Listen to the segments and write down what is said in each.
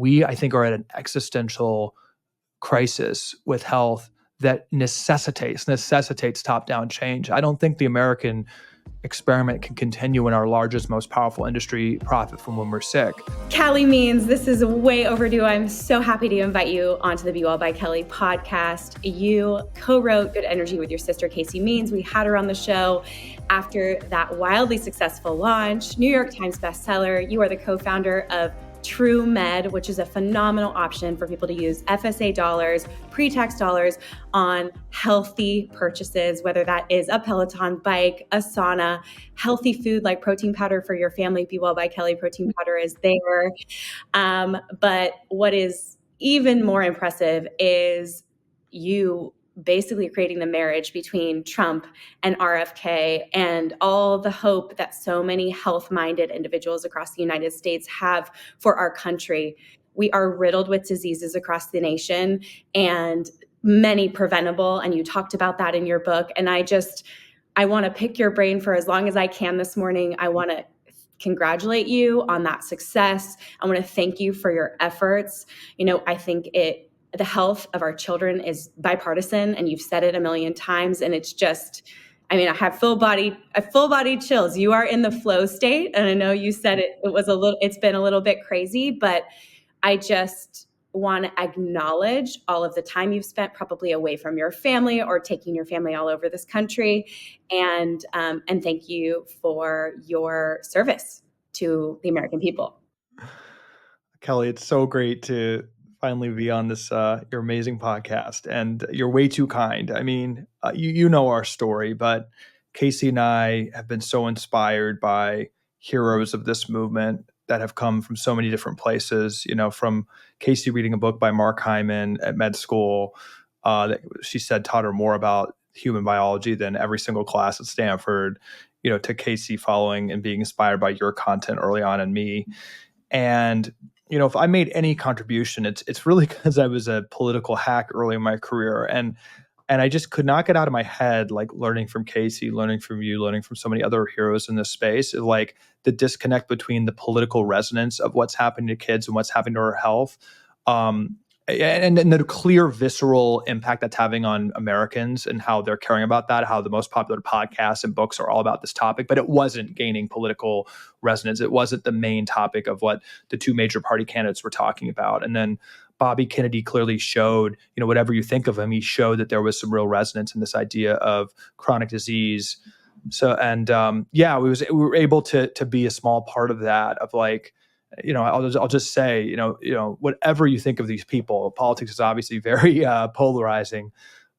we, I think, are at an existential crisis with health that necessitates top-down change. I don't think the American experiment can continue when our largest, most powerful industry profit from when we're sick. Calley Means, this is way overdue. I'm so happy to invite you onto the Be Well by Calley podcast. You co-wrote Good Energy with your sister, Calley Means. We had her on the show after that wildly successful launch, New York Times bestseller. You are the co-founder of TrueMed, which is a phenomenal option for people to use FSA dollars, pre-tax dollars on healthy purchases, whether that is a Peloton bike, a sauna, healthy food like protein powder for your family. Be Well by Calley protein powder is there. But what is even more impressive is you basically creating the marriage between Trump and RFK and all the hope that so many health-minded individuals across the United States have for our country. We are riddled with diseases across the nation and many preventable. And you talked about that in your book. And I want to pick your brain for as long as I can this morning. I want to congratulate you on that success. I want to thank you for your efforts. I think the health of our children is bipartisan, and you've said it a million times. And it's just, I have full body chills. You are in the flow state. And I know you said it's been a little bit crazy, but I just want to acknowledge all of the time you've spent probably away from your family or taking your family all over this country. And thank you for your service to the American people. Calley, it's so great to finally be on this your amazing podcast, and you're way too kind. You know our story, but Calley and I have been so inspired by heroes of this movement that have come from so many different places. From Calley reading a book by Mark Hyman at med school that she said taught her more about human biology than every single class at Stanford, to Calley following and being inspired by your content early on and me. And if I made any contribution, it's really because I was a political hack early in my career, and I just could not get out of my head, like learning from Calley, learning from you, learning from so many other heroes in this space, like the disconnect between the political resonance of what's happening to kids and what's happening to our health, and the clear visceral impact that's having on Americans and how they're caring about that, how the most popular podcasts and books are all about this topic, but it wasn't gaining political resonance. It wasn't the main topic of what the two major party candidates were talking about. And then Bobby Kennedy clearly showed, whatever you think of him, he showed that there was some real resonance in this idea of chronic disease. So, and we were able to be a small part of that, of like, I'll just say, whatever you think of these people, politics is obviously very polarizing.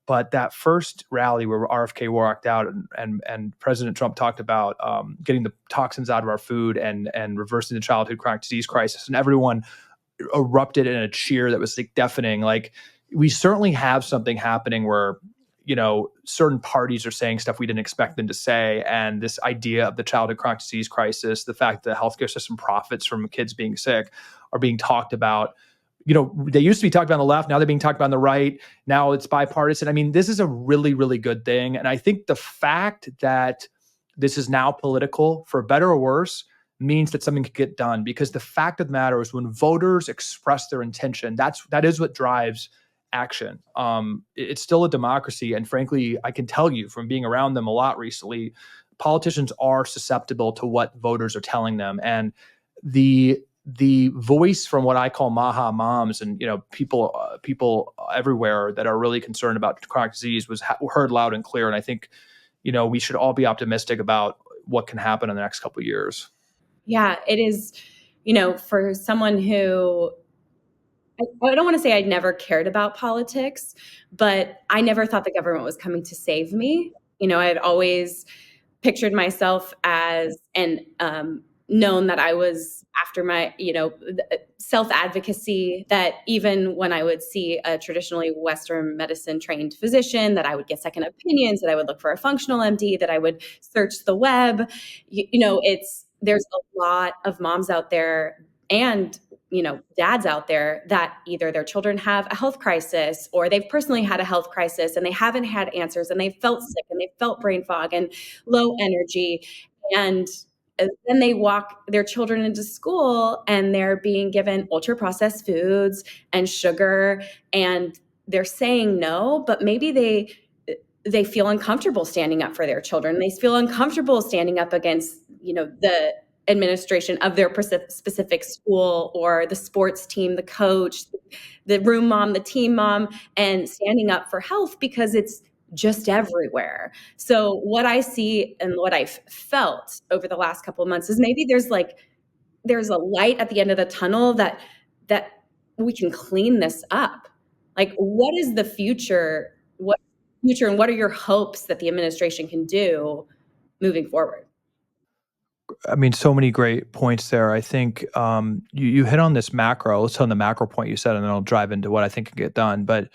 But that first rally where RFK walked out and President Trump talked about getting the toxins out of our food and reversing the childhood chronic disease crisis, and everyone erupted in a cheer that was like deafening. Like, we certainly have something happening where certain parties are saying stuff we didn't expect them to say. And this idea of the childhood chronic disease crisis, the fact that the healthcare system profits from kids being sick, are being talked about. They used to be talked about on the left. Now they're being talked about on the right. Now it's bipartisan. This is a really, really good thing. And I think the fact that this is now political, for better or worse, means that something could get done. Because the fact of the matter is, when voters express their intention, that is what drives action. It's still a democracy. And frankly, I can tell you from being around them a lot recently, politicians are susceptible to what voters are telling them. And the voice from what I call MAHA moms and, people everywhere that are really concerned about chronic disease was heard loud and clear. And I think, we should all be optimistic about what can happen in the next couple of years. Yeah, it is, for someone who, I don't want to say I'd never cared about politics, but I never thought the government was coming to save me. I had always pictured myself as known that I was after my, self-advocacy, that even when I would see a traditionally Western medicine trained physician, that I would get second opinions, that I would look for a functional MD, that I would search the web. There's a lot of moms out there and dads out there that either their children have a health crisis or they've personally had a health crisis and they haven't had answers and they felt sick and they felt brain fog and low energy. And then they walk their children into school and they're being given ultra processed foods and sugar, and they're saying no, but maybe they feel uncomfortable standing up for their children. They feel uncomfortable standing up against, the administration of their specific school or the sports team, the coach, the room mom, the team mom, and standing up for health because it's just everywhere. So what I see and what I've felt over the last couple of months is maybe there's a light at the end of the tunnel that we can clean this up. Like, what is the future? What future and what are your hopes that the administration can do moving forward? I mean, so many great points there. I think you hit on this macro. Let's hit on the macro point you said, and then I'll drive into what I think can get done. But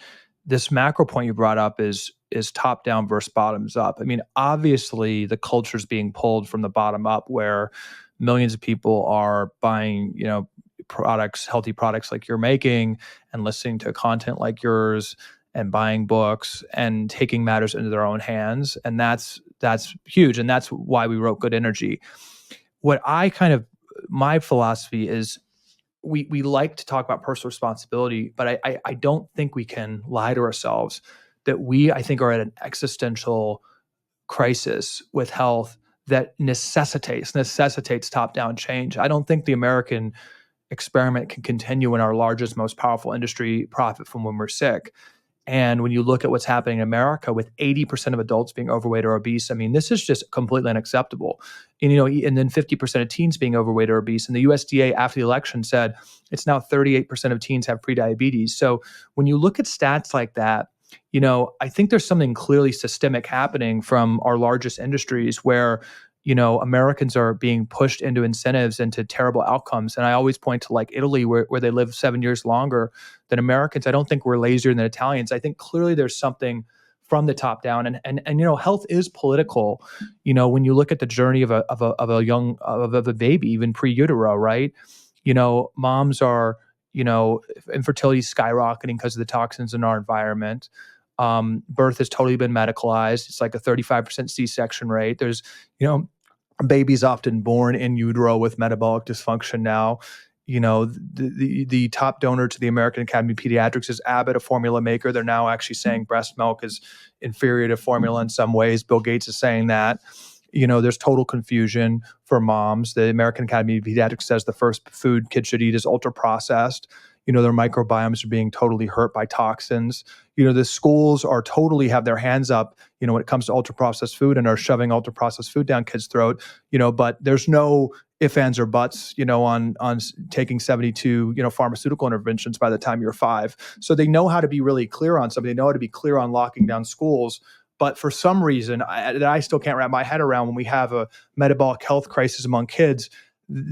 this macro point you brought up is top down versus bottoms up. I mean, obviously the culture is being pulled from the bottom up, where millions of people are buying, products, healthy products like you're making, and listening to content like yours, and buying books and taking matters into their own hands. And that's huge. And that's why we wrote Good Energy. What my philosophy is, we like to talk about personal responsibility, but I don't think we can lie to ourselves that I think are at an existential crisis with health that necessitates top-down change. I don't think the American experiment can continue when our largest, most powerful industry profit from when we're sick. And when you look at what's happening in America with 80% of adults being overweight or obese, I mean, this is just completely unacceptable. And, and then 50% of teens being overweight or obese. And the USDA after the election said it's now 38% of teens have prediabetes. So when you look at stats like that, I think there's something clearly systemic happening from our largest industries where, Americans are being pushed into incentives, into terrible outcomes. And I always point to like Italy, where they live 7 years longer than Americans. I don't think we're lazier than Italians. I think clearly there's something from the top down, and health is political. When you look at the journey of a baby, even pre-utero, right? Moms are, infertility skyrocketing because of the toxins in our environment. Birth has totally been medicalized. It's like a 35% C-section rate. There's, babies often born in utero with metabolic dysfunction now. The top donor to the American Academy of Pediatrics is Abbott, a formula maker. They're now actually saying breast milk is inferior to formula in some ways. Bill Gates is saying that. There's total confusion for moms. The American Academy of Pediatrics says the first food kids should eat is ultra processed. Their microbiomes are being totally hurt by toxins. The schools are totally have their hands up, when it comes to ultra processed food, and are shoving ultra processed food down kids' throat, but there's no ifs, ands, or buts, on taking 72, pharmaceutical interventions by the time you're 5. So they know how to be really clear on something. They know how to be clear on locking down schools. But for some reason, I still can't wrap my head around, when we have a metabolic health crisis among kids.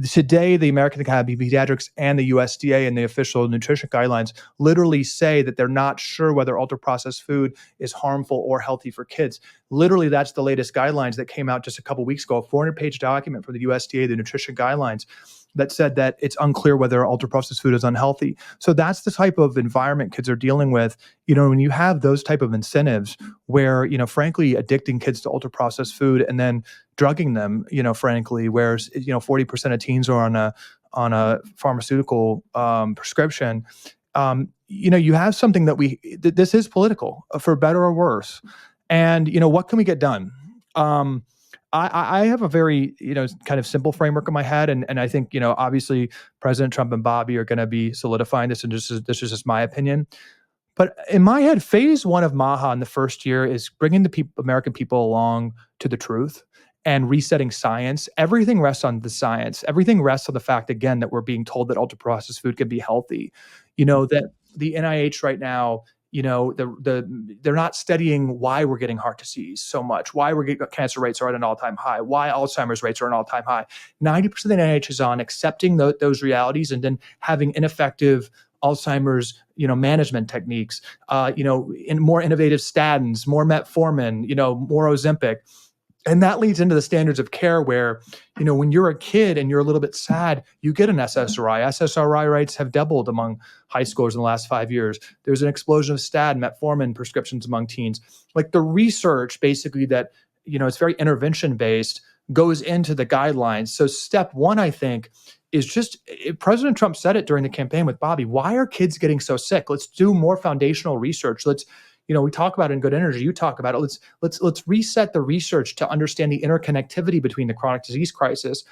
Today, the American Academy of Pediatrics and the USDA and the official nutrition guidelines literally say that they're not sure whether ultra-processed food is harmful or healthy for kids. Literally, that's the latest guidelines that came out just a couple weeks ago, a 400-page document from the USDA, the nutrition guidelines, that said that it's unclear whether ultra-processed food is unhealthy. So that's the type of environment kids are dealing with. When you have those type of incentives where, frankly, addicting kids to ultra-processed food and then drugging them, frankly, whereas, 40% of teens are on a pharmaceutical prescription. You have something that this is political, for better or worse. And, what can we get done? I have a very, kind of simple framework in my head. And I think, obviously President Trump and Bobby are going to be solidifying this. And this is just my opinion. But in my head, phase 1 of MAHA in the first year is bringing the American people along to the truth and resetting science. Everything rests on the science. Everything rests on the fact, again, that we're being told that ultra-processed food can be healthy. That the NIH right now, they're not studying why we're getting heart disease so much, why cancer rates are at an all-time high, why Alzheimer's rates are at an all-time high. 90% of the NIH is on accepting those realities and then having ineffective Alzheimer's, management techniques, in more innovative statins, more metformin, more Ozempic. And that leads into the standards of care where, when you're a kid and you're a little bit sad, you get an SSRI. SSRI rates have doubled among high schoolers in the last 5 years. There's an explosion of statin, metformin prescriptions among teens. Like the research basically that, it's very intervention based, goes into the guidelines. So step one, I think, is just, President Trump said it during the campaign with Bobby, why are kids getting so sick? Let's do more foundational research. Let's, we talk about it in Good Energy, you talk about it. Let's reset the research to understand the interconnectivity between the chronic disease crisis.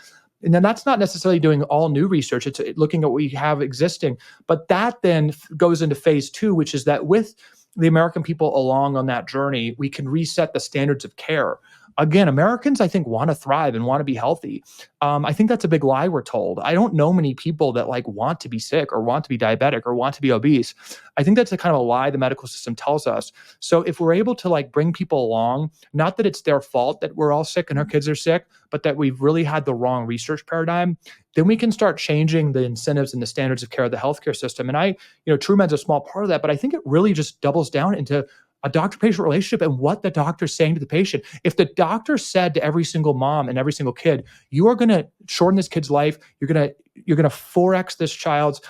And then that's not necessarily doing all new research. It's looking at what we have existing. But that then goes into phase two, which is that with the American people along on that journey, we can reset the standards of care. Again, Americans, I think, want to thrive and want to be healthy. I think that's a big lie we're told. I don't know many people that want to be sick or want to be diabetic or want to be obese. I think that's a kind of a lie the medical system tells us. So if we're able to bring people along, not that it's their fault that we're all sick and our kids are sick, but that we've really had the wrong research paradigm, then we can start changing the incentives and the standards of care of the healthcare system. And TrueMed's a small part of that, but I think it really just doubles down into a doctor-patient relationship and what the doctor's saying to the patient. If the doctor said to every single mom and every single kid, you are going to shorten this kid's life, you're going to 4x this child's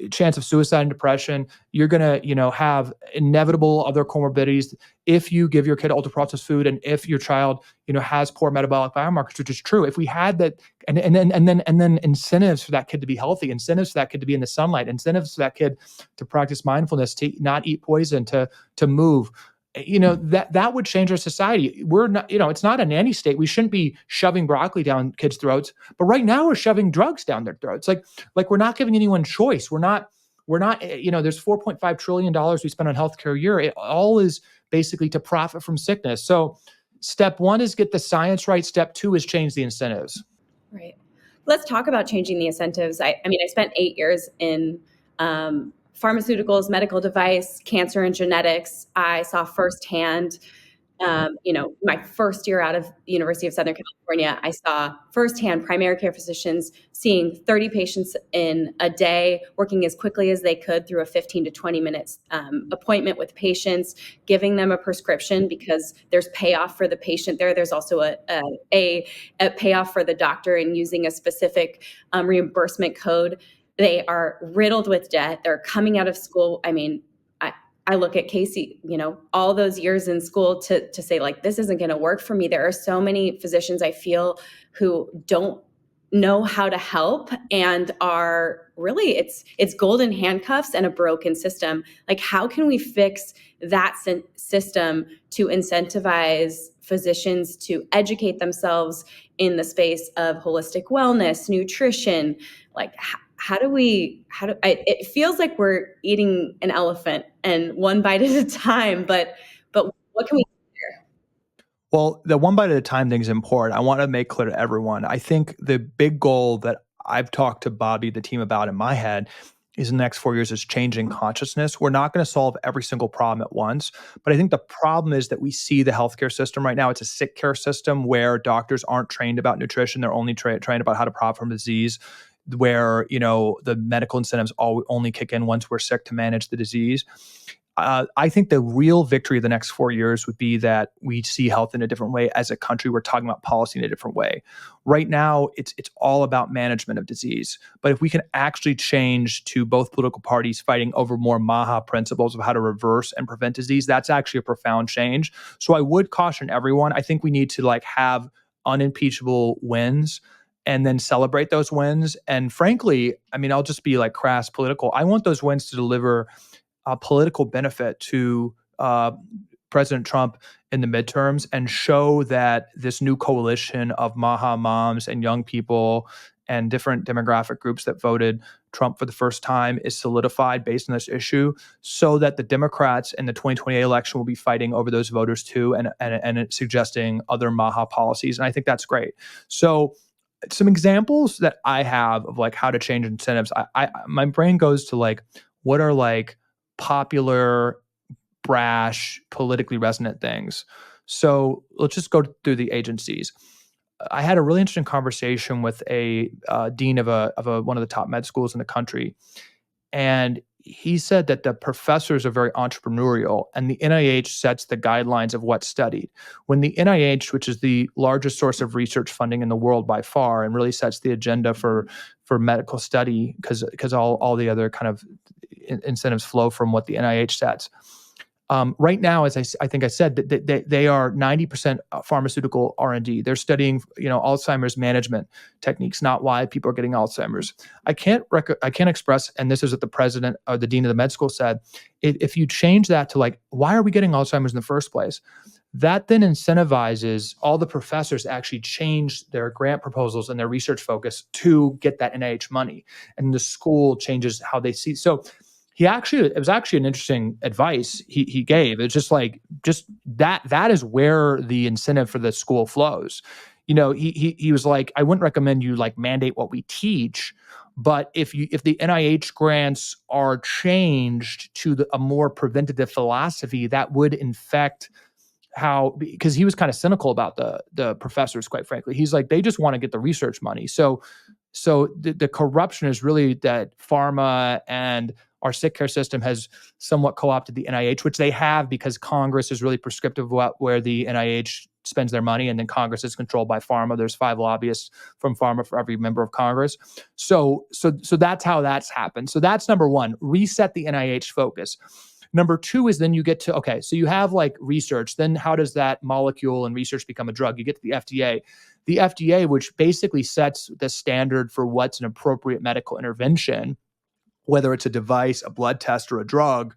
chance of suicide and depression, you're going to have inevitable other comorbidities if you give your kid ultra-processed food, and if your child has poor metabolic biomarkers, which is true. If we had that, and then incentives for that kid to be healthy, incentives for that kid to be in the sunlight, incentives for that kid to practice mindfulness, to not eat poison, to move, that would change our society. We're not, it's not a nanny state. We shouldn't be shoving broccoli down kids' throats, but right now we're shoving drugs down their throats. Like we're not giving anyone choice. We're not, there's $4.5 trillion we spend on healthcare a year. It all is basically to profit from sickness. So step one is get the science right. Step two is change the incentives. Right. Let's talk about changing the incentives. I spent 8 years in pharmaceuticals, medical device, cancer, and genetics. I saw firsthand, my first year out of the University of Southern California, I saw firsthand primary care physicians seeing 30 patients in a day, working as quickly as they could through a 15 to 20 minutes appointment with patients, giving them a prescription because there's payoff for the patient there. There's also a payoff for the doctor in using a specific reimbursement code. They are riddled with debt. They're coming out of school. I look at Casey, all those years in school to say, this isn't going to work for me. There are so many physicians I feel who don't know how to help and are really, it's golden handcuffs and a broken system. How can we fix that system to incentivize physicians to educate themselves in the space of holistic wellness, nutrition? It feels like we're eating an elephant and one bite at a time, but what can we do there? Well, the one bite at a time thing is important. I want to make clear to everyone. I think the big goal that I've talked to Bobby, the team, about in my head is in the next 4 years is changing consciousness. We're not going to solve every single problem at once, but I think the problem is that we see the healthcare system right now. It's a sick care system where doctors aren't trained about nutrition. They're only trained about how to profit from disease, where the medical incentives only kick in once we're sick to manage the disease. I think the real victory of the next 4 years would be that we see health in a different way as a country. We're talking about policy in a different way. Right now, it's all about management of disease. But if we can actually change to both political parties fighting over more MAHA principles of how to reverse and prevent disease, that's actually a profound change. So I would caution everyone. I think we need to have unimpeachable wins and then celebrate those wins. And frankly, I'll just be crass political. I want those wins to deliver a political benefit to President Trump in the midterms and show that this new coalition of MAHA moms and young people and different demographic groups that voted Trump for the first time is solidified based on this issue, so that the Democrats in the 2028 election will be fighting over those voters too, and suggesting other MAHA policies. And I think that's great. So some examples that I have of how to change incentives, my brain goes to what are popular, brash, politically resonant things. So let's just go through the agencies. I had a really interesting conversation with a dean of one of the top med schools in the country, and he said that the professors are very entrepreneurial and the NIH sets the guidelines of what's studied. When the NIH, which is the largest source of research funding in the world by far and really sets the agenda for medical study, because all the other kind of incentives flow from what the NIH sets. Right now, as I think I said, they are 90% pharmaceutical R&D. They're studying, Alzheimer's management techniques, not why people are getting Alzheimer's. I can't express, and this is what the president or the dean of the med school said. If you change that to like, why are we getting Alzheimer's in the first place? That then incentivizes all the professors to actually change their grant proposals and their research focus to get that NIH money, and the school changes how they see. So it was actually an interesting advice he gave. It's just that is where the incentive for the school flows. He was like, I wouldn't recommend you like mandate what we teach, but if the NIH grants are changed to a more preventative philosophy, that would infect because he was kind of cynical about the professors, quite frankly. He's like, they just want to get the research money. So the corruption is really that pharma and our sick care system has somewhat co-opted the NIH, which they have because Congress is really prescriptive about where the NIH spends their money, and then Congress is controlled by pharma. There's 5 lobbyists from pharma for every member of Congress. So that's how that's happened. So that's number one, reset the NIH focus. Number 2 is then you get to, okay, so you have like research, then how does that molecule and research become a drug? You get to the FDA. The FDA, which basically sets the standard for what's an appropriate medical intervention, whether it's a device, a blood test, or a drug,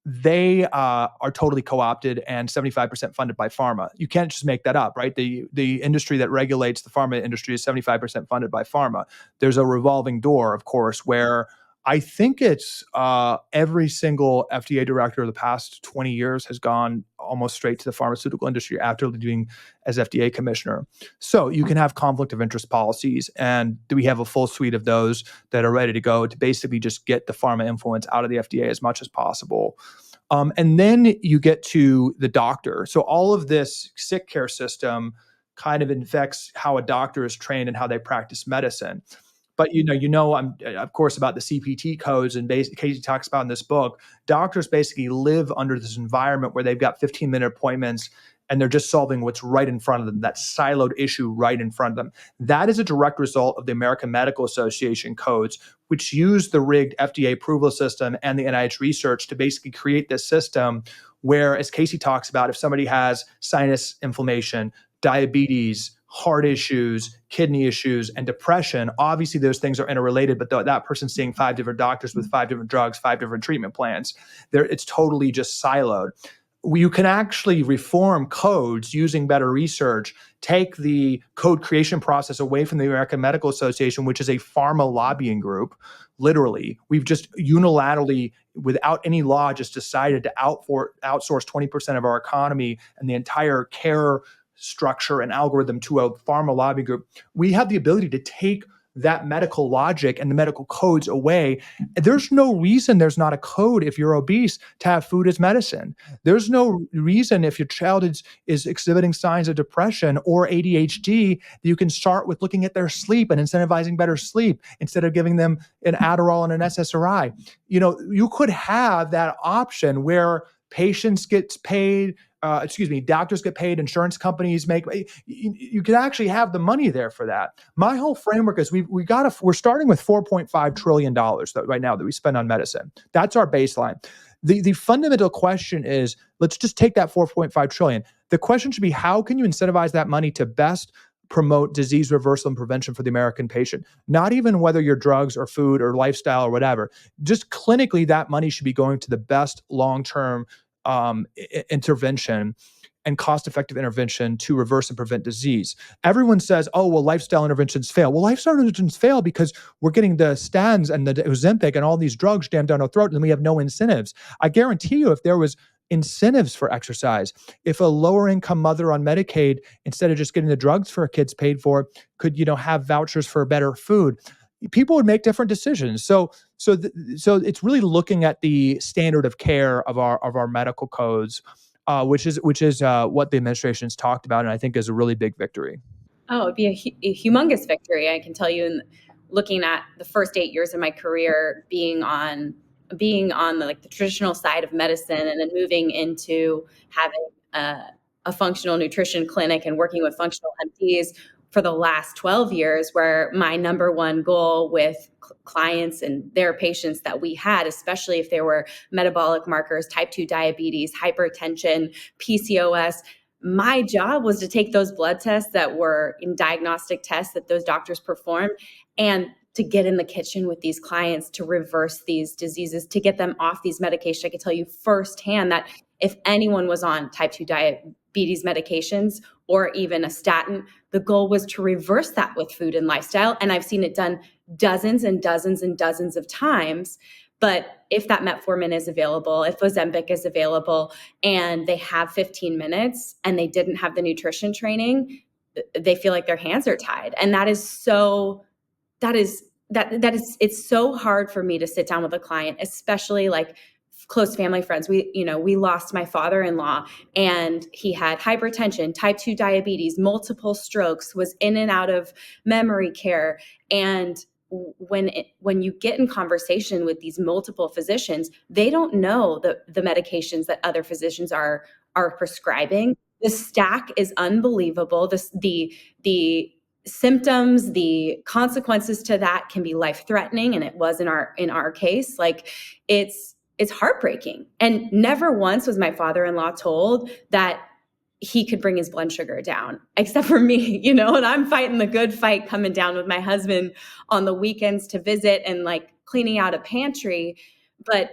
they are totally co-opted and 75% funded by pharma. You can't just make that up, right? The industry that regulates the pharma industry is 75% funded by pharma. There's a revolving door, of course, where I think it's every single FDA director of the past 20 years has gone almost straight to the pharmaceutical industry after leaving as FDA commissioner. So you can have conflict of interest policies, and we have a full suite of those that are ready to go to basically just get the pharma influence out of the FDA as much as possible. And then you get to the doctor. So all of this sick care system kind of infects how a doctor is trained and how they practice medicine. But I'm of course about the CPT codes, and Casey talks about in this book, doctors basically live under this environment where they've got 15-minute appointments and they're just solving what's right in front of them, that siloed issue right in front of them. That is a direct result of the American Medical Association codes, which use the rigged FDA approval system and the NIH research to basically create this system where, as Casey talks about, if somebody has sinus inflammation, diabetes, heart issues, kidney issues, and depression, obviously those things are interrelated, but that person's seeing 5 different doctors with 5 different drugs, 5 different treatment plans. It's totally just siloed. You can actually reform codes using better research, take the code creation process away from the American Medical Association, which is a pharma lobbying group. Literally, we've just unilaterally, without any law, just decided to outsource 20% of our economy and the entire care structure and algorithm to a pharma lobby group. We have the ability to take that medical logic and the medical codes away. There's no reason there's not a code if you're obese to have food as medicine. There's no reason if your child is exhibiting signs of depression or ADHD that you can start with looking at their sleep and incentivizing better sleep instead of giving them an Adderall and an SSRI. You could have that option where patients get paid, doctors get paid, insurance companies make. You could actually have the money there for that. My whole framework is we're starting with $4.5 trillion right now that we spend on medicine. That's our baseline. The fundamental question is, let's just take that 4.5 trillion. The question should be, how can you incentivize that money to best promote disease reversal and prevention for the American patient? Not even whether your drugs or food or lifestyle or whatever. Just clinically, that money should be going to the best long-term intervention and cost-effective intervention to reverse and prevent disease. Everyone says, oh, well, lifestyle interventions fail. Well, lifestyle interventions fail because we're getting the statins and the Ozempic and all these drugs jammed down our throat, and we have no incentives. I guarantee you, if there was incentives for exercise, if a lower-income mother on Medicaid, instead of just getting the drugs for her kids paid for, could have vouchers for better food, people would make different decisions. So it's really looking at the standard of care of our medical codes, which is what the administration's talked about, and I think is a really big victory. Oh, it'd be a humongous victory. I can tell you, in looking at the first 8 years of my career, being on the traditional side of medicine, and then moving into having a functional nutrition clinic and working with functional MDs, for the last 12 years, where my number one goal with clients and their patients that we had, especially if there were metabolic markers, type 2 diabetes, hypertension, PCOS, my job was to take those blood tests that were in diagnostic tests that those doctors performed and to get in the kitchen with these clients to reverse these diseases, to get them off these medications. I can tell you firsthand that if anyone was on type 2 diabetes medications or even a statin, the goal was to reverse that with food and lifestyle. And I've seen it done dozens and dozens and dozens of times. But if that metformin is available, if Ozempic is available, and they have 15 minutes and they didn't have the nutrition training, they feel like their hands are tied. And it's so hard for me to sit down with a client, especially like close family friends. We lost my father-in-law, and he had hypertension, type 2 diabetes, multiple strokes, was in and out of memory care. And when you get in conversation with these multiple physicians, they don't know the medications that other physicians are prescribing. The stack is unbelievable. The symptoms, the consequences to that can be life-threatening, and it was in our case. Like, it's heartbreaking. And never once was my father-in-law told that he could bring his blood sugar down, except for me, and I'm fighting the good fight, coming down with my husband on the weekends to visit and like cleaning out a pantry. But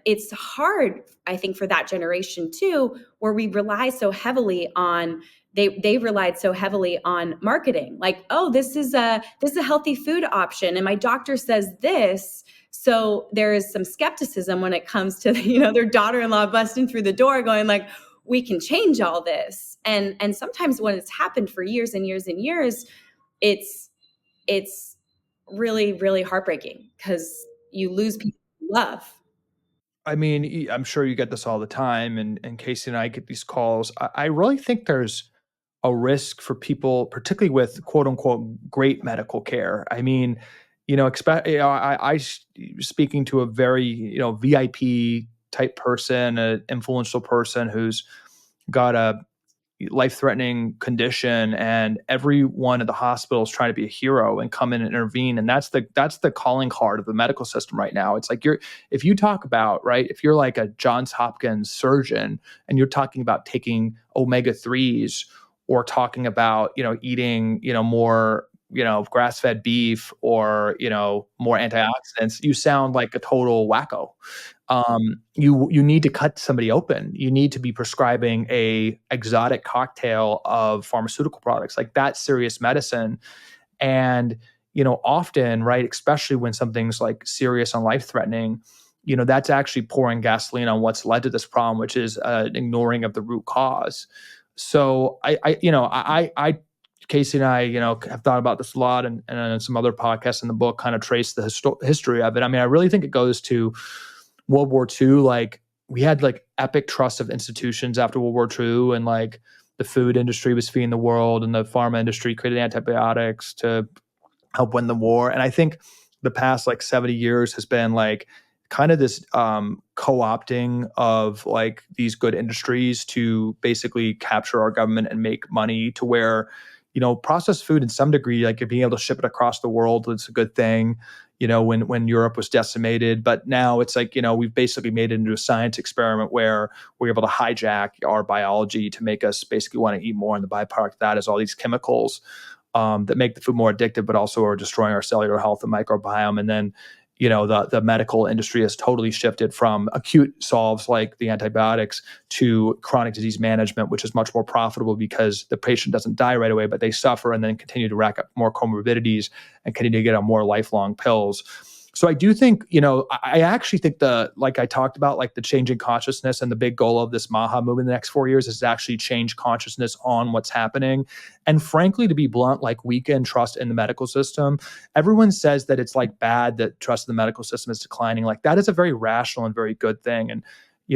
it's hard, I think, for that generation too, where we rely so heavily on, they relied so heavily on marketing. Like, oh, this is a healthy food option, and my doctor says this. So there is some skepticism when it comes to, their daughter-in-law busting through the door going like, we can change all this. And sometimes when it's happened for years and years and years, it's really, really heartbreaking because you lose people you love. I mean, I'm sure you get this all the time, and Casey and I get these calls. I really think there's a risk for people, particularly with quote unquote great medical care. I mean, speaking to a very, VIP type person, an influential person who's got a life-threatening condition, and everyone at the hospital is trying to be a hero and come in and intervene. And that's the calling card of the medical system right now. It's like, if you talk about, right, if you're like a Johns Hopkins surgeon and you're talking about taking omega-3s or talking about, eating, more, grass-fed beef or, more antioxidants, you sound like a total wacko. You need to cut somebody open. You need to be prescribing a exotic cocktail of pharmaceutical products. Like, that's serious medicine. And, often, right, especially when something's like serious and life-threatening, that's actually pouring gasoline on what's led to this problem, which is ignoring of the root cause. So Casey and I, have thought about this a lot, and some other podcasts in the book kind of trace the history of it. I mean, I really think it goes to World War II. Like, we had like epic trust of institutions after World War II, and like the food industry was feeding the world, and the pharma industry created antibiotics to help win the war. And I think the past like 70 years has been like kind of this co-opting of like these good industries to basically capture our government and make money, to where, processed food in some degree, like being able to ship it across the world, it's a good thing, when Europe was decimated. But now it's like, we've basically made it into a science experiment where we're able to hijack our biology to make us basically want to eat more. And the byproduct of that is all these chemicals that make the food more addictive, but also are destroying our cellular health and microbiome. And then, the medical industry has totally shifted from acute solves like the antibiotics to chronic disease management, which is much more profitable because the patient doesn't die right away, but they suffer and then continue to rack up more comorbidities and continue to get on more lifelong pills. So I do think, I actually think like I talked about, like the changing consciousness, and the big goal of this MAHA movement in the next 4 years is to actually change consciousness on what's happening. And frankly, to be blunt, like, weaken trust in the medical system. Everyone says that it's like bad that trust in the medical system is declining. Like, that is a very rational and very good thing. And,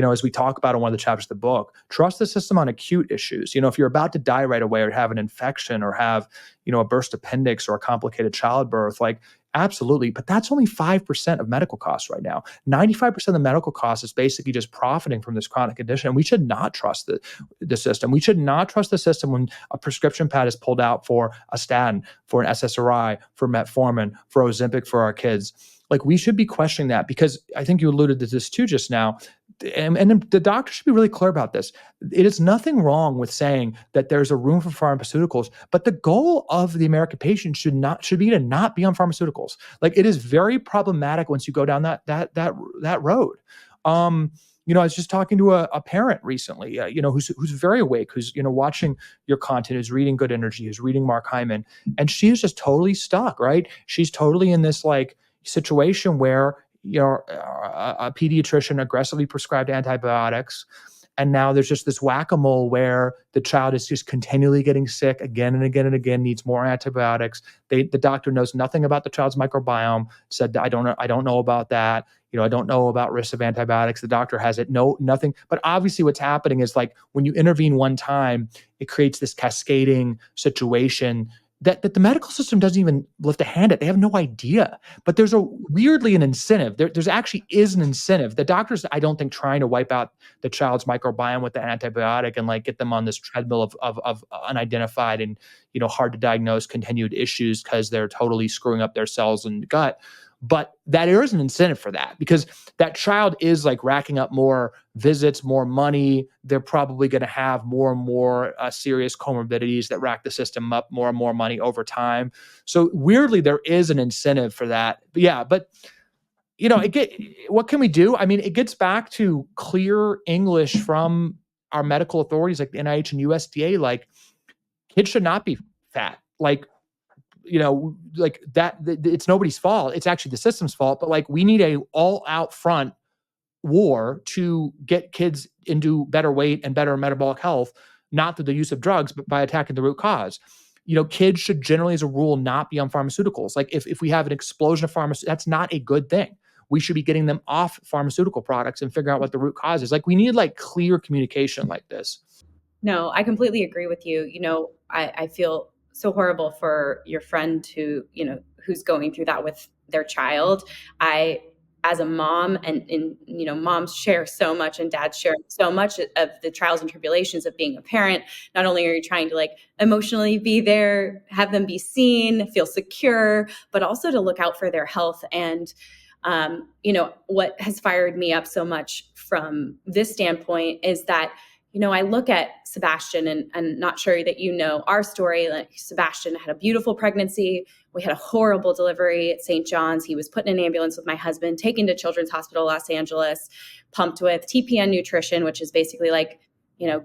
as we talk about in one of the chapters of the book, trust the system on acute issues. If you're about to die right away or have an infection or have, a burst appendix or a complicated childbirth, like, Absolutely. But that's only 5% of medical costs right now. 95% of the medical cost is basically just profiting from this chronic condition. And we should not trust the system. We should not trust the system when a prescription pad is pulled out for a statin, for an SSRI, for metformin, for Ozempic for our kids. Like, we should be questioning that, because I think you alluded to this too just now. And the doctor should be really clear about this. It is nothing wrong with saying that there's a room for pharmaceuticals, but the goal of the American patient should be to not be on pharmaceuticals. Like, it is very problematic once you go down that road. I was just talking to a parent recently, who's very awake, who's watching your content, who's reading Good Energy, who's reading Mark Hyman, and she's just totally stuck. Right? She's totally in this like situation where a pediatrician aggressively prescribed antibiotics, and now there's just this whack-a-mole where the child is just continually getting sick again and again and again, needs more antibiotics. The doctor knows nothing about the child's microbiome, said, I don't know about that. I don't know about risks of antibiotics. The doctor has it. No, nothing. But obviously what's happening is, like, when you intervene one time, it creates this cascading situation that the medical system doesn't even lift a hand at. They have no idea. But there's weirdly an incentive. There's actually is an incentive. The doctors, I don't think, trying to wipe out the child's microbiome with the antibiotic and like get them on this treadmill of unidentified and hard to diagnose continued issues because they're totally screwing up their cells in the gut. But there is an incentive for that, because that child is like racking up more visits, more money. They're probably going to have more and more serious comorbidities that rack the system up more and more money over time. So weirdly, there is an incentive for that. But yeah, what can we do? I mean, it gets back to clear English from our medical authorities like the NIH and USDA. Like, kids should not be fat. Like that, it's nobody's fault. It's actually the system's fault. But like, we need a all out front war to get kids into better weight and better metabolic health, not through the use of drugs, but by attacking the root cause. Kids should generally, as a rule, not be on pharmaceuticals. Like, if we have an explosion of pharmaceuticals, that's not a good thing. We should be getting them off pharmaceutical products and figure out what the root cause is. Like, we need like clear communication like this. No, I completely agree with you. I feel so horrible for your friend who's going through that with their child. As a mom, and moms share so much and dads share so much of the trials and tribulations of being a parent. Not only are you trying to like emotionally be there, have them be seen, feel secure, but also to look out for their health. And what has fired me up so much from this standpoint is that I look at Sebastian, and I'm not sure that our story. Like, Sebastian had a beautiful pregnancy. We had a horrible delivery at St. John's. He was put in an ambulance with my husband, taken to Children's Hospital Los Angeles, pumped with TPN nutrition, which is basically like,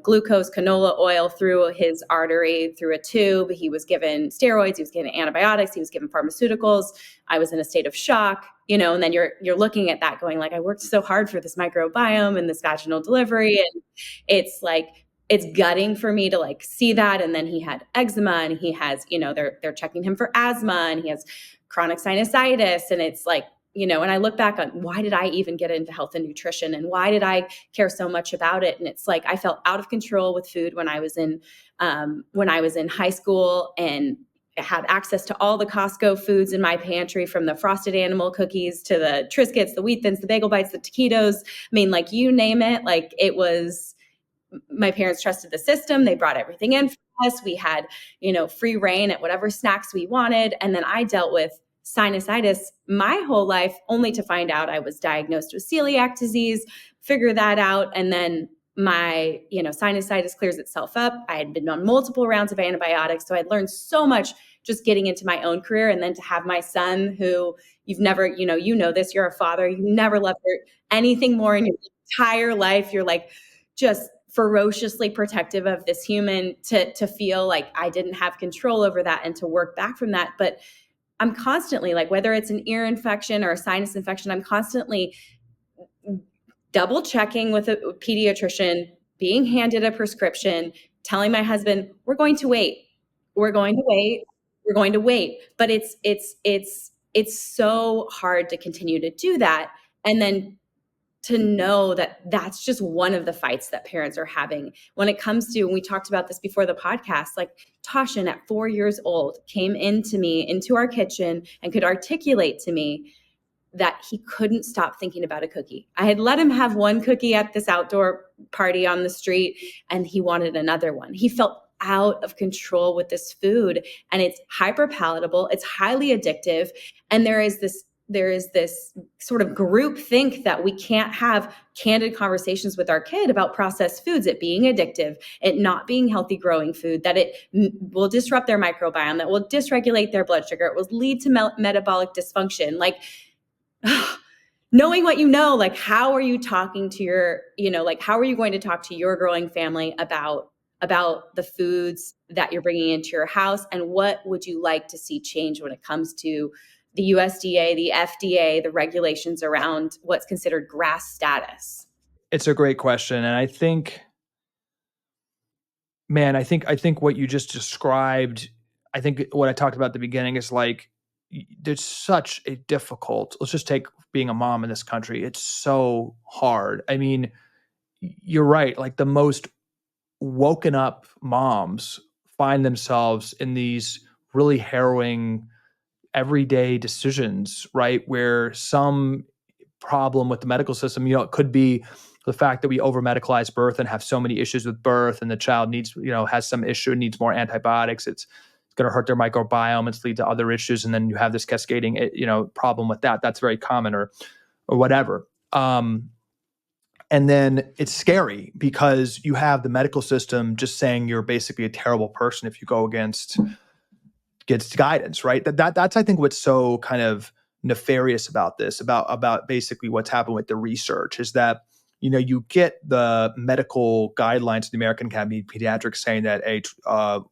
glucose canola oil through his artery through a tube. He was given steroids. He was given antibiotics. He was given pharmaceuticals. I was in a state of shock, and then you're looking at that going like, I worked so hard for this microbiome and this vaginal delivery. And it's like, it's gutting for me to like see that. And then he had eczema, and he has, they're checking him for asthma, and he has chronic sinusitis. And it's like, and I look back on, why did I even get into health and nutrition, and why did I care so much about it? And it's like, I felt out of control with food when I was in high school, and had access to all the Costco foods in my pantry, from the frosted animal cookies to the Triscuits, the Wheat Thins, the Bagel Bites, the taquitos. I mean, like, you name it. Like, it was, my parents trusted the system. They brought everything in for us. We had, free reign at whatever snacks we wanted. And then I dealt with sinusitis my whole life, only to find out I was diagnosed with celiac disease, figure that out. And then my, sinusitis clears itself up. I had been on multiple rounds of antibiotics. So I'd learned so much just getting into my own career. And then to have my son, who you've never, this, you're a father, you never loved anything more in your entire life. You're like just ferociously protective of this human, to feel like I didn't have control over that and to work back from that. But I'm constantly, like, whether it's an ear infection or a sinus infection, I'm constantly double checking with a pediatrician, being handed a prescription, telling my husband, we're going to wait. We're going to wait. We're going to wait. But it's so hard to continue to do that. And then to know that that's just one of the fights that parents are having when it comes to, and we talked about this before the podcast, like Tashin at 4 years old came into our kitchen and could articulate to me that he couldn't stop thinking about a cookie. I had let him have one cookie at this outdoor party on the street, and he wanted another one. He felt out of control with this food, and it's hyper palatable. It's highly addictive. And there is this sort of group think that we can't have candid conversations with our kid about processed foods, it being addictive, it not being healthy growing food, that it will disrupt their microbiome, that will dysregulate their blood sugar, it will lead to metabolic dysfunction. Like, knowing what you know, like how are you talking to your, like how are you going to talk to your growing family about the foods that you're bringing into your house, and what would you like to see change when it comes to the USDA, the FDA, the regulations around what's considered GRAS status? It's a great question. And I think, man, I think what you just described, I think what I talked about at the beginning is like, there's such a difficult, let's just take being a mom in this country. It's so hard. I mean, you're right. Like the most woken up moms find themselves in these really harrowing everyday decisions, right? Where some problem with the medical system, it could be the fact that we over medicalize birth and have so many issues with birth, and the child needs, has some issue, needs more antibiotics. It's going to hurt their microbiome. It's lead to other issues. And then you have this cascading, problem with that. That's very common or whatever. And then it's scary because you have the medical system just saying you're basically a terrible person if you go against guidance, right? That's I think what's so kind of nefarious about this, about basically what's happened with the research is that you get the medical guidelines of the American Academy of Pediatrics saying that a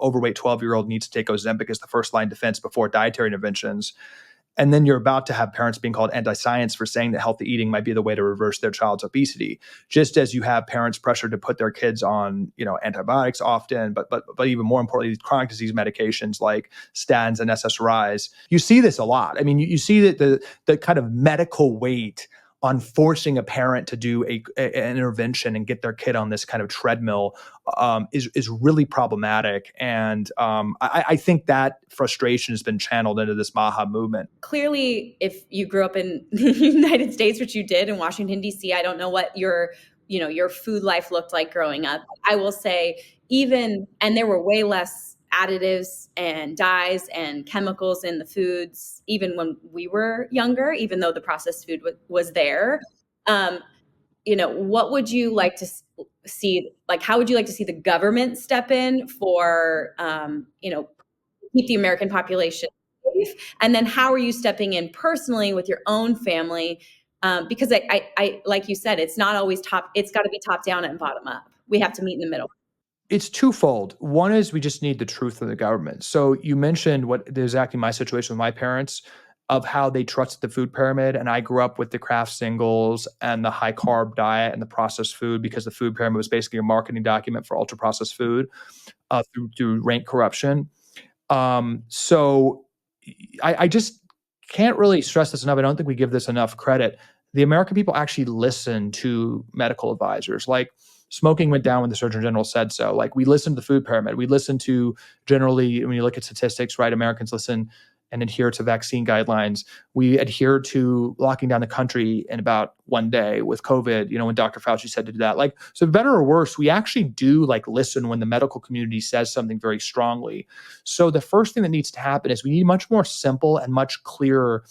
overweight 12-year-old needs to take Ozempic as the first line defense before dietary interventions. And then you're about to have parents being called anti-science for saying that healthy eating might be the way to reverse their child's obesity. Just as you have parents pressured to put their kids on, antibiotics often, but even more importantly, these chronic disease medications like statins and SSRIs. You see this a lot. I mean, you see that the kind of medical weight on forcing a parent to do an intervention and get their kid on this kind of treadmill is really problematic. And I think that frustration has been channeled into this MAHA movement. Clearly, if you grew up in the United States, which you did in Washington, D.C., I don't know what your food life looked like growing up. I will say and there were way less additives and dyes and chemicals in the foods, even when we were younger, even though the processed food was there. What would you like to see? Like, how would you like to see the government step in for, keep the American population safe? And then how are you stepping in personally with your own family? Because I like you said, it's not always it's got to be top down and bottom up. We have to meet in the middle. It's twofold. One is we just need the truth from the government. So you mentioned exactly my situation with my parents of how they trusted the food pyramid. And I grew up with the Kraft singles and the high carb diet and the processed food because the food pyramid was basically a marketing document for ultra processed food through rank corruption. So I just can't really stress this enough. I don't think we give this enough credit. The American people actually listen to medical advisors. Like, smoking went down when the Surgeon General said so. Like, we listen to the food pyramid. We listen to, generally, when you look at statistics, right, Americans listen and adhere to vaccine guidelines. We adhere to locking down the country in about 1 day with COVID, when Dr. Fauci said to do that. Like, so better or worse, we actually do listen when the medical community says something very strongly. So the first thing that needs to happen is we need much more simple and much clearer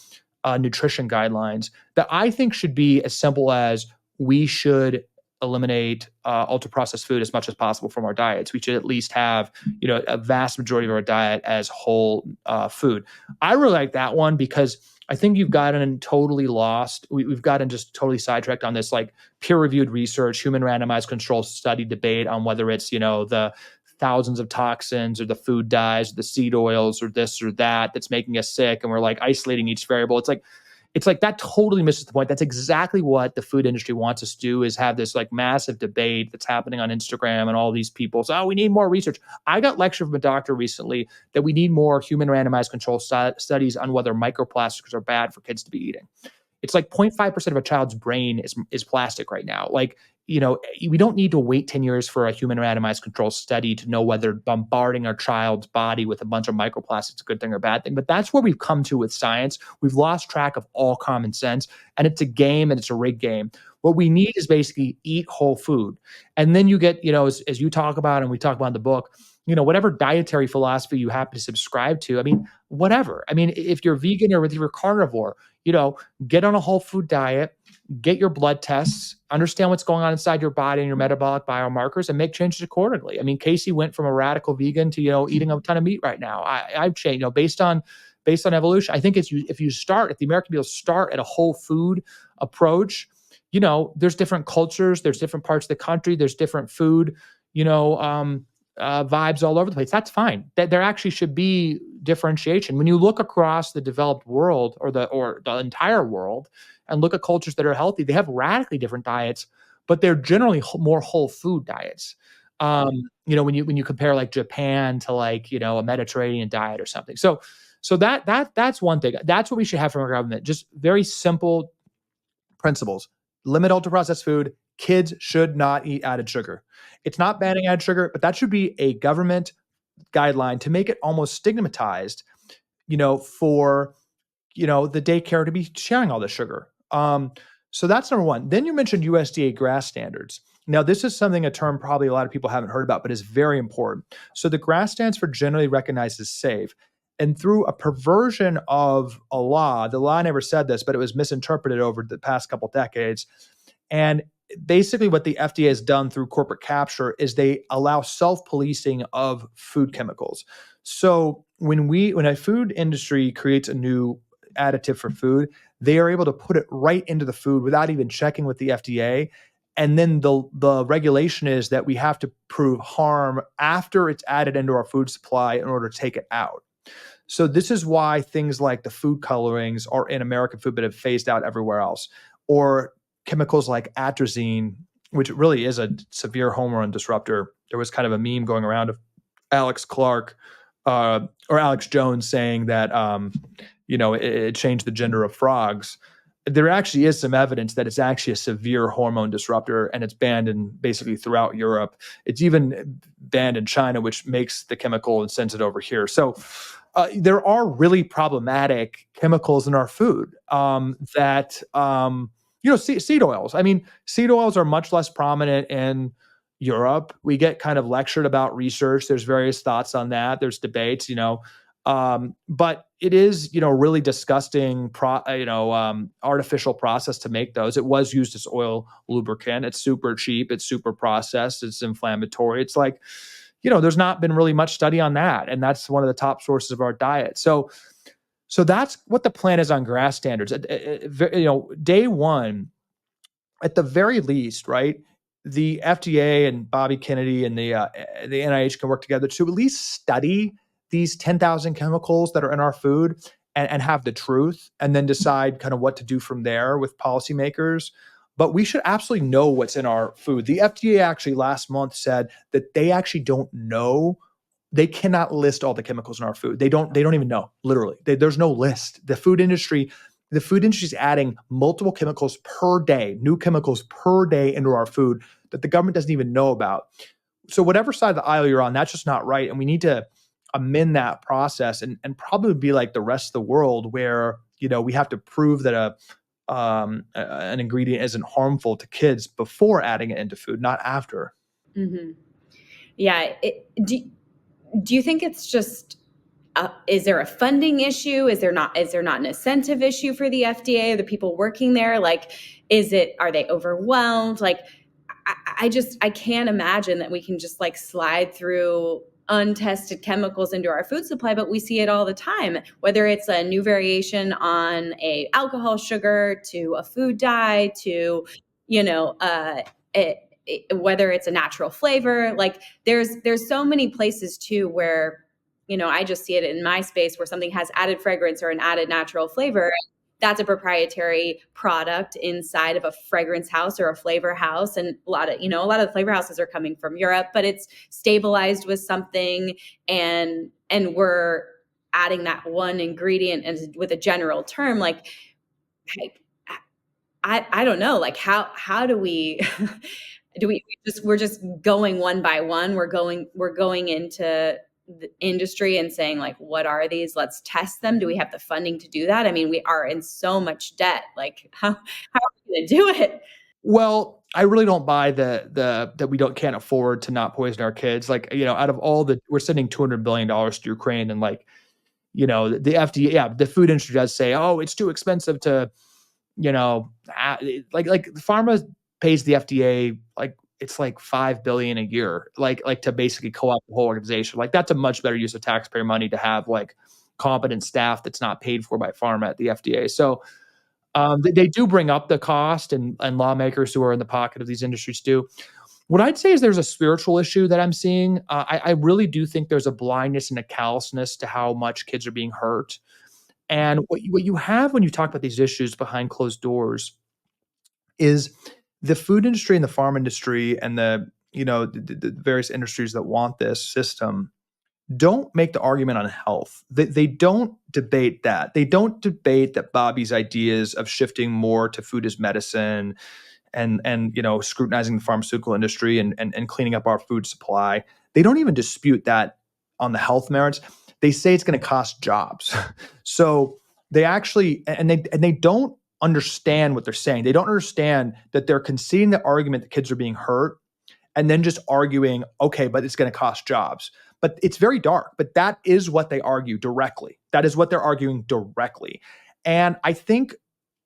nutrition guidelines that I think should be as simple as we should eliminate ultra-processed food as much as possible from our diets. We should at least have, a vast majority of our diet as whole food. I really like that one because I think you've gotten totally lost. We've gotten just totally sidetracked on this peer-reviewed research, human randomized control study debate on whether it's, the thousands of toxins or the food dyes, or the seed oils or this or that's making us sick. And we're isolating each variable. It's like that totally misses the point. That's exactly what the food industry wants us to do, is have this massive debate that's happening on Instagram and all these people say, we need more research. I got lectured from a doctor recently that we need more human randomized control studies on whether microplastics are bad for kids to be eating. It's like 0.5% of a child's brain is plastic right now. Like, we don't need to wait 10 years for a human randomized control study to know whether bombarding our child's body with a bunch of microplastics is a good thing or bad thing. But that's where we've come to with science. We've lost track of all common sense, and it's a game, and it's a rigged game. What we need is basically eat whole food. And then you get, as you talk about and we talk about in the book, whatever dietary philosophy you happen to subscribe to, I mean, whatever. I mean, if you're vegan or if you're carnivore, get on a whole food diet, get your blood tests, understand what's going on inside your body and your metabolic biomarkers, and make changes accordingly. I mean, Casey went from a radical vegan to, eating a ton of meat right now. I've changed, based on evolution. I think if the American people start at a whole food approach, there's different cultures, there's different parts of the country, there's different food, vibes all over the place. That's fine. There actually should be differentiation. When you look across the developed world or the entire world and look at cultures that are healthy, they have radically different diets, but they're generally more whole food diets. When you compare like Japan to like, a Mediterranean diet or something. So that's one thing. That's what we should have from our government. Just very simple principles. Limit ultra-processed food. Kids should not eat added sugar. It's not banning added sugar, but that should be a government guideline to make it almost stigmatized, for, the daycare to be sharing all the sugar. So that's number one. Then you mentioned USDA GRAS standards. Now, this is a term probably a lot of people haven't heard about, but is very important. So the GRAS stands for generally recognized as safe. And through a perversion of a law, the law never said this, but it was misinterpreted over the past couple decades. And basically what the FDA has done through corporate capture is they allow self-policing of food chemicals. So when a food industry creates a new additive for food, they are able to put it right into the food without even checking with the FDA. And then the regulation is that we have to prove harm after it's added into our food supply in order to take it out. So this is why things like the food colorings are in American food but have phased out everywhere else. Or chemicals like atrazine, which really is a severe hormone disruptor. There was kind of a meme going around of Alex Clark or Alex Jones saying that, it changed the gender of frogs. There actually is some evidence that it's actually a severe hormone disruptor, and it's banned in basically throughout Europe. It's even banned in China, which makes the chemical and sends it over here. So there are really problematic chemicals in our food that, seed oils. I mean, seed oils are much less prominent in Europe. We get kind of lectured about research. There's various thoughts on that. There's debates, but it is, really disgusting, artificial process to make those. It was used as oil lubricant. It's super cheap. It's super processed. It's inflammatory. It's like, there's not been really much study on that. And that's one of the top sources of our diet. So that's what the plan is on GRAS standards. Day one, at the very least, right? The FDA and Bobby Kennedy and the NIH can work together to at least study these 10,000 chemicals that are in our food and have the truth, and then decide kind of what to do from there with policymakers. But we should absolutely know what's in our food. The FDA actually last month said that they actually don't know. They cannot list all the chemicals in our food. They don't even know, literally. There's no list. The food industry is adding multiple chemicals per day, new chemicals per day into our food that the government doesn't even know about. So whatever side of the aisle you're on, that's just not right. And we need to amend that process and probably be like the rest of the world where, we have to prove that an ingredient isn't harmful to kids before adding it into food, not after. Mm-hmm. Yeah. Do you think it's just, is there a funding issue? Is there not an incentive issue for the FDA, the people working there? Like, are they overwhelmed? Like, I can't imagine that we can just like slide through untested chemicals into our food supply, but we see it all the time, whether it's a new variation on a alcohol sugar to a food dye to, whether it's a natural flavor. Like there's so many places too where, I just see it in my space where something has added fragrance or an added natural flavor. That's a proprietary product inside of a fragrance house or a flavor house. And a lot of the flavor houses are coming from Europe, but it's stabilized with something, and we're adding that one ingredient and with a general term, like I don't know, like how do we we're just going one by one. We're going into the industry and saying like, what are these? Let's test them. Do we have the funding to do that? I mean, we are in so much debt. Like how are we going to do it? Well, I really don't buy the that we can't afford to not poison our kids. Like, out of all we're sending $200 billion to Ukraine, and like, the FDA, yeah, the food industry does say, oh, it's too expensive to, like Pharma pays the FDA like it's like $5 billion a year, like to basically co-opt the whole organization. Like that's a much better use of taxpayer money to have like competent staff that's not paid for by Pharma at the FDA. So they do bring up the cost, and lawmakers who are in the pocket of these industries do. What I'd say is there's a spiritual issue that I'm seeing. I really do think there's a blindness and a callousness to how much kids are being hurt. And what you have when you talk about these issues behind closed doors is the food industry and the farm industry and the various industries that want this system don't make the argument on health. They don't debate that. They don't debate that Bobby's ideas of shifting more to food as medicine and scrutinizing the pharmaceutical industry and cleaning up our food supply. They don't even dispute that on the health merits. They say it's going to cost jobs. So they actually and they don't understand what they're saying. They don't understand that they're conceding the argument that kids are being hurt and then just arguing, okay, but it's going to cost jobs. But it's very dark, but that is what they argue directly. That is what they're arguing directly. And I think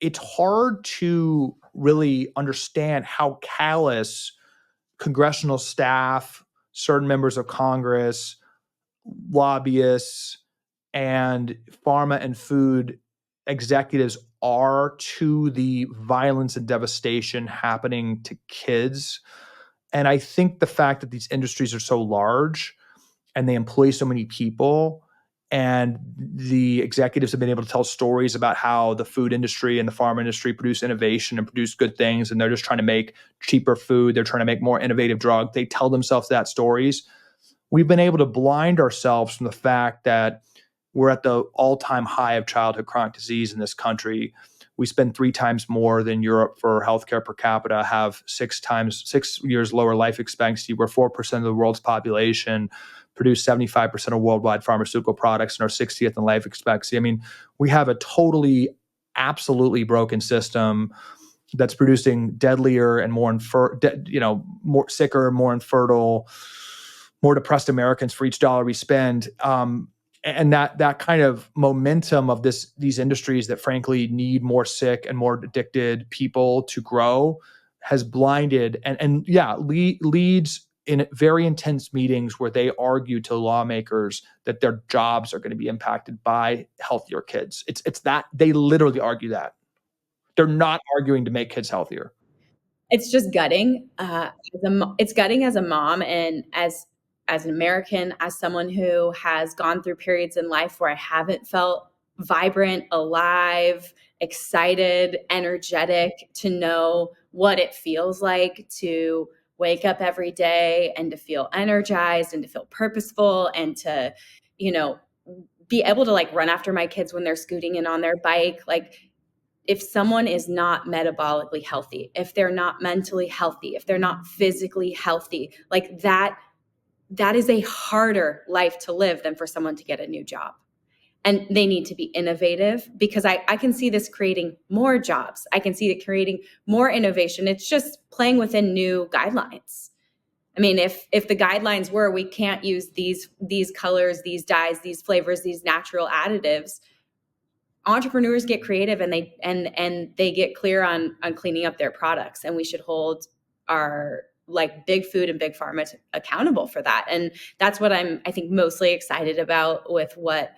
it's hard to really understand how callous congressional staff, certain members of Congress, lobbyists, and pharma and food executives are to the violence and devastation happening to kids. And I think the fact that these industries are so large and they employ so many people, and the executives have been able to tell stories about how the food industry and the farm industry produce innovation and produce good things, and they're just trying to make cheaper food. They're trying to make more innovative drugs. They tell themselves that stories. We've been able to blind ourselves from the fact that we're at the all-time high of childhood chronic disease in this country. We spend 3 times more than Europe for healthcare per capita, have 6 years lower life expectancy. We're 4% of the world's population, produce 75% of worldwide pharmaceutical products, and are 60th in life expectancy. I mean, we have a totally, absolutely broken system that's producing deadlier and more more sicker, more infertile, more depressed Americans for each dollar we spend. And that kind of momentum of these industries that frankly need more sick and more addicted people to grow has blinded and leads in very intense meetings where they argue to lawmakers that their jobs are going to be impacted by healthier kids. It's that they literally argue that. They're not arguing to make kids healthier. It's just gutting. It's gutting as a mom and as an American, as someone who has gone through periods in life where I haven't felt vibrant, alive, excited, energetic, to know what it feels like to wake up every day and to feel energized and to feel purposeful and to, be able to like run after my kids when they're scooting in on their bike. Like, if someone is not metabolically healthy, if they're not mentally healthy, if they're not physically healthy, like that is a harder life to live than for someone to get a new job. And they need to be innovative, because I can see this creating more jobs. I can see it creating more innovation. It's just playing within new guidelines. I mean, if the guidelines were we can't use these colors, these dyes, these flavors, these natural additives, entrepreneurs get creative and they get clear on cleaning up their products, and we should hold our like big food and big pharma accountable for that. And that's what I think mostly excited about with what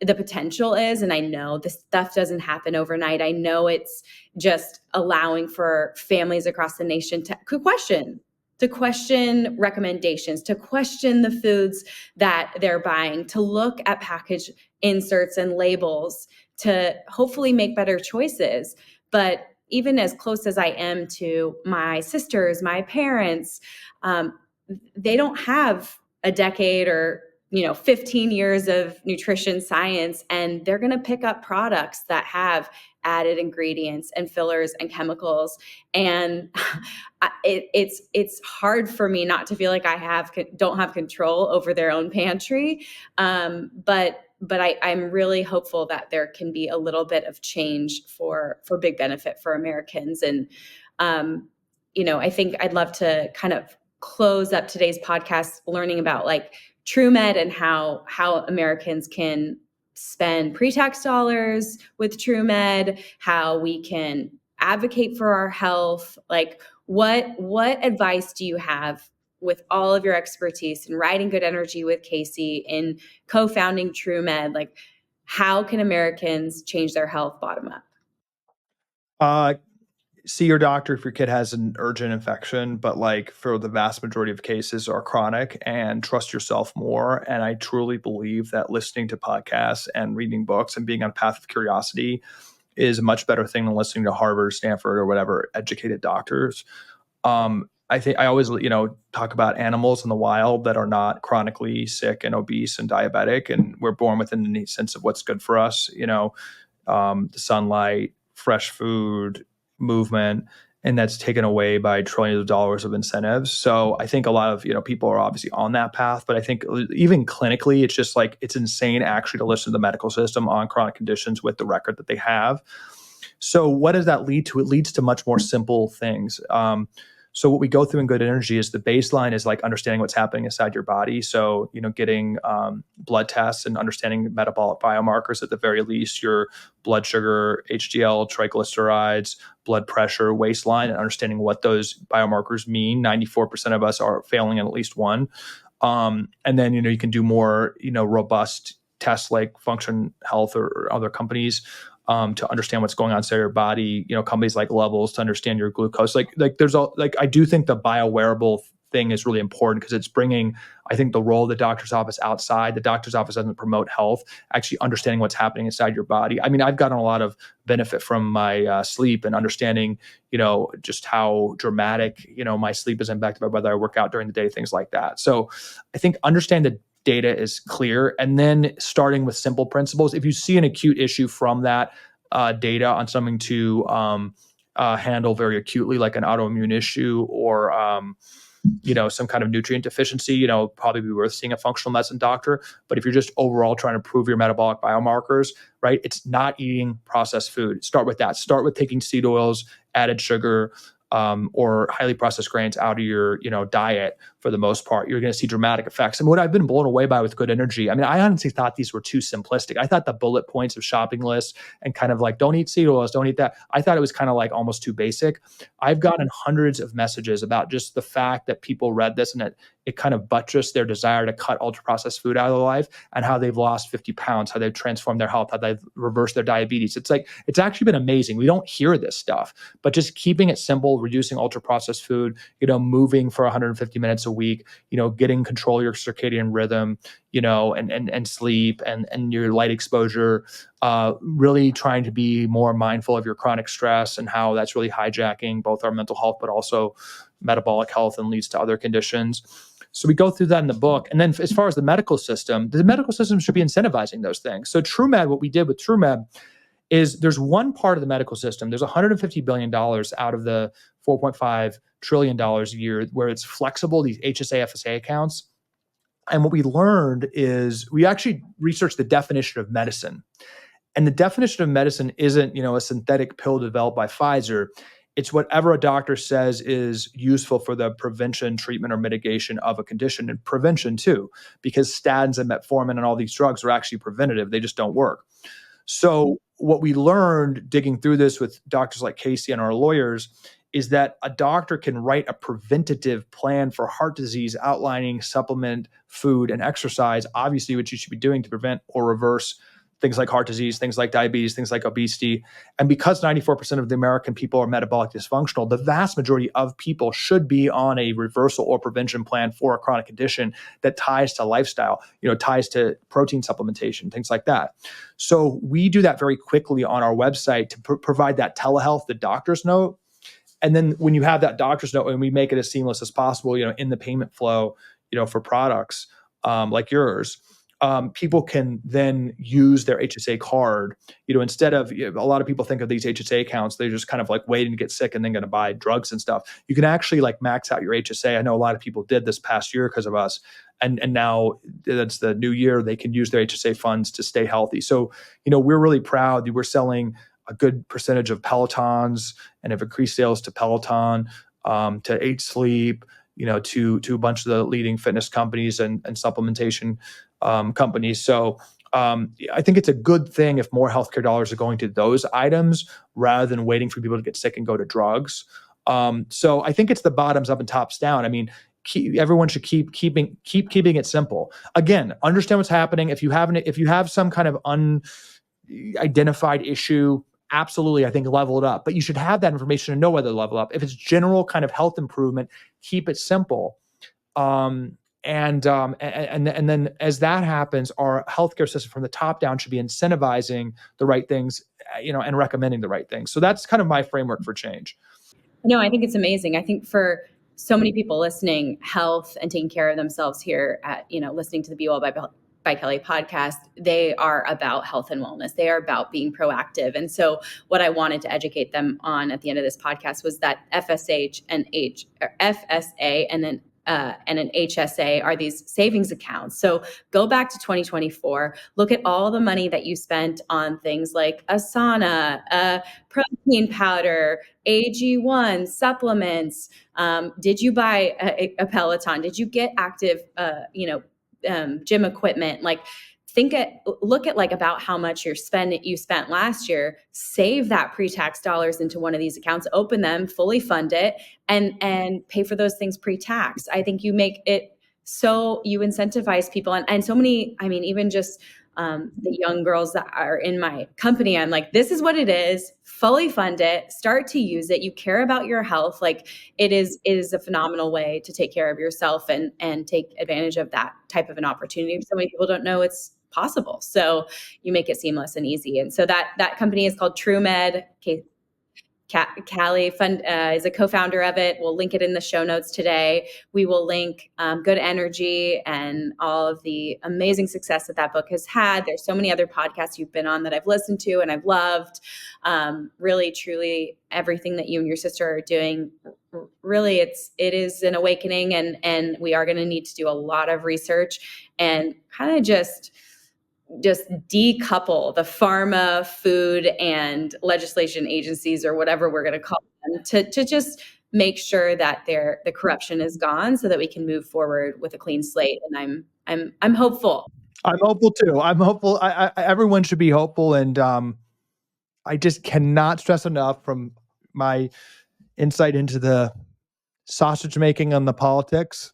the potential is. And I know this stuff doesn't happen overnight. I know it's just allowing for families across the nation to question recommendations, to question the foods that they're buying, to look at package inserts and labels, to hopefully make better choices. But even as close as I am to my sisters, my parents, they don't have a decade or 15 years of nutrition science, and they're going to pick up products that have added ingredients and fillers and chemicals. And it's hard for me not to feel like I don't have control over their own pantry. But I'm really hopeful that there can be a little bit of change for big benefit for Americans. And, I think I'd love to kind of close up today's podcast learning about like TrueMed and how Americans can spend pre-tax dollars with TrueMed, how we can advocate for our health. Like what advice do you have with all of your expertise in writing Good Energy with Casey, in co-founding TrueMed? Like, how can Americans change their health bottom up? See your doctor if your kid has an urgent infection, but like for the vast majority of cases are chronic, and trust yourself more. And I truly believe that listening to podcasts and reading books and being on a path of curiosity is a much better thing than listening to Harvard, Stanford, or whatever educated doctors. I think I always, talk about animals in the wild that are not chronically sick and obese and diabetic, and we're born with an innate sense of what's good for us. The sunlight, fresh food, movement, and that's taken away by trillions of dollars of incentives. So I think a lot of people are obviously on that path, but I think even clinically, it's just like it's insane actually to listen to the medical system on chronic conditions with the record that they have. So what does that lead to? It leads to much more simple things. So what we go through in Good Energy is the baseline is like understanding what's happening inside your body. So, getting blood tests and understanding metabolic biomarkers, at the very least, your blood sugar, HDL, triglycerides, blood pressure, waistline, and understanding what those biomarkers mean. 94% of us are failing in at least one. And then, you can do more, robust tests like Function Health or other companies to understand what's going on inside your body, companies like Levels to understand your glucose. I do think the biowearable thing is really important because it's bringing, I think, the role of the doctor's office outside. The doctor's office doesn't promote health, actually understanding what's happening inside your body. I mean, I've gotten a lot of benefit from my sleep and understanding, just how dramatic, my sleep is impacted by whether I work out during the day, things like that. So I think understand the data is clear, and then starting with simple principles. If you see an acute issue from that data on something to handle very acutely, like an autoimmune issue or some kind of nutrient deficiency, probably be worth seeing a functional medicine doctor. But if you're just overall trying to improve your metabolic biomarkers, right, it's not eating processed food. Start with that. Start with taking seed oils, added sugar, or highly processed grains out of your, diet. For the most part, you're going to see dramatic effects. And what I've been blown away by with Good Energy, I mean, I honestly thought these were too simplistic. I thought the bullet points of shopping lists and kind of like, don't eat seed oils, don't eat that. I thought it was kind of like almost too basic. I've gotten hundreds of messages about just the fact that people read this and it kind of buttressed their desire to cut ultra processed food out of their life, and how they've lost 50 pounds, how they've transformed their health, how they've reversed their diabetes. It's actually been amazing. We don't hear this stuff, but just keeping it simple, reducing ultra processed food, moving for 150 minutes a week, getting control of your circadian rhythm, and sleep and your light exposure, really trying to be more mindful of your chronic stress and how that's really hijacking both our mental health, but also metabolic health and leads to other conditions. So we go through that in the book. And then as far as the medical system should be incentivizing those things. So TrueMed, what we did with TrueMed is there's one part of the medical system, there's $150 billion out of the $4.5 trillion a year where it's flexible, these HSA, FSA accounts. And what we learned is we actually researched the definition of medicine. And the definition of medicine isn't, a synthetic pill developed by Pfizer. It's whatever a doctor says is useful for the prevention, treatment, or mitigation of a condition, and prevention too, because statins and metformin and all these drugs are actually preventative. They just don't work. So what we learned digging through this with doctors like Casey and our lawyers is that a doctor can write a preventative plan for heart disease outlining supplement, food, and exercise, obviously, what you should be doing to prevent or reverse things like heart disease, things like diabetes, things like obesity. And because 94% of the American people are metabolic dysfunctional, the vast majority of people should be on a reversal or prevention plan for a chronic condition that ties to lifestyle, ties to protein supplementation, things like that. So we do that very quickly on our website to provide that telehealth, the doctor's note. And then when you have that doctor's note, and we make it as seamless as possible, in the payment flow, for products, like yours, people can then use their HSA card. Instead of, a lot of people think of these HSA accounts, they're just kind of like waiting to get sick and then going to buy drugs and stuff. You can actually like max out your HSA. I know a lot of people did this past year because of us. And now that's the new year, they can use their HSA funds to stay healthy. So, we're really proud that we're selling a good percentage of Pelotons and have increased sales to Peloton, to 8 Sleep, to a bunch of the leading fitness companies and supplementation companies. So I think it's a good thing if more healthcare dollars are going to those items rather than waiting for people to get sick and go to drugs. So I think it's the bottoms up and tops down. I mean, everyone should keep keeping it simple. Again, understand what's happening. If you have some kind of unidentified issue, absolutely, I think level it up. But you should have that information to know whether to level up. If it's general kind of health improvement, keep it simple. And then as that happens, our healthcare system from the top down should be incentivizing the right things, and recommending the right things. So that's kind of my framework for change. No, I think it's amazing. I think for so many people listening, health and taking care of themselves here at, listening to the Be Well by Calley podcast, they are about health and wellness. They are about being proactive. And so what I wanted to educate them on at the end of this podcast was that FSA and an HSA are these savings accounts. So go back to 2024, look at all the money that you spent on things like Asana, protein powder, AG1, supplements. Did you buy a Peloton? Did you get active, gym equipment? Like, look at like about how much you spent last year, save that pre-tax dollars into one of these accounts, open them, fully fund it, and pay for those things pre-tax. I think you make it so you incentivize people. And so many, I mean, even just the young girls that are in my company, I'm like, this is what it is, fully fund it, start to use it. You care about your health. Like it is a phenomenal way to take care of yourself and take advantage of that type of an opportunity. So many people don't know it's possible. So you make it seamless and easy. And so that company is called TrueMed. Calley is a co-founder of it. We'll link it in the show notes today. We will link Good Energy and all of the amazing success that book has had. There's so many other podcasts you've been on that I've listened to and I've loved. Really, truly, everything that you and your sister are doing, really, it is an awakening, and we are going to need to do a lot of research and kind of just decouple the pharma, food, and legislation agencies, or whatever we're going to call them, to just make sure that the corruption is gone, so that we can move forward with a clean slate. And I'm hopeful. I'm hopeful too. I'm hopeful. Everyone should be hopeful, and I just cannot stress enough from my insight into the sausage making and the politics.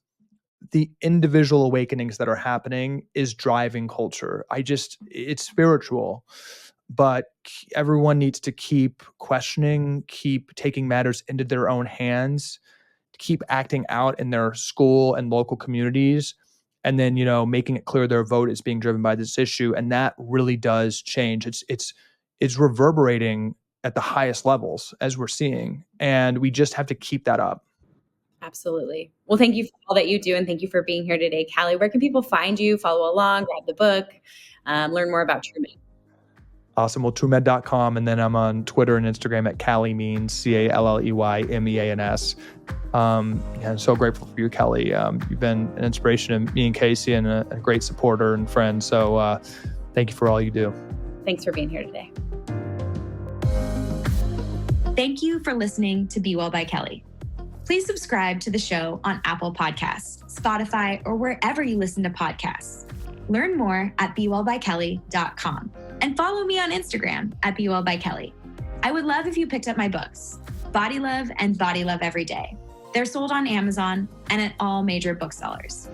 The individual awakenings that are happening is driving culture. It's spiritual, but everyone needs to keep questioning, keep taking matters into their own hands, keep acting out in their school and local communities, and then, making it clear their vote is being driven by this issue. And that really does change. It's reverberating at the highest levels, as we're seeing, and we just have to keep that up. Absolutely. Well, thank you for all that you do. And thank you for being here today, Calley. Where can people find you, follow along, grab the book, learn more about TrueMed? Awesome. Well, TrueMed.com. And then I'm on Twitter and Instagram at Calley Means, CalleyMeans. I'm so grateful for you, Calley. You've been an inspiration to me and Casey, and a great supporter and friend. So thank you for all you do. Thanks for being here today. Thank you for listening to Be Well by Calley. Please subscribe to the show on Apple Podcasts, Spotify, or wherever you listen to podcasts. Learn more at BeWellByCalley.com and follow me on Instagram at BeWellByCalley. I would love if you picked up my books, Body Love and Body Love Every Day. They're sold on Amazon and at all major booksellers.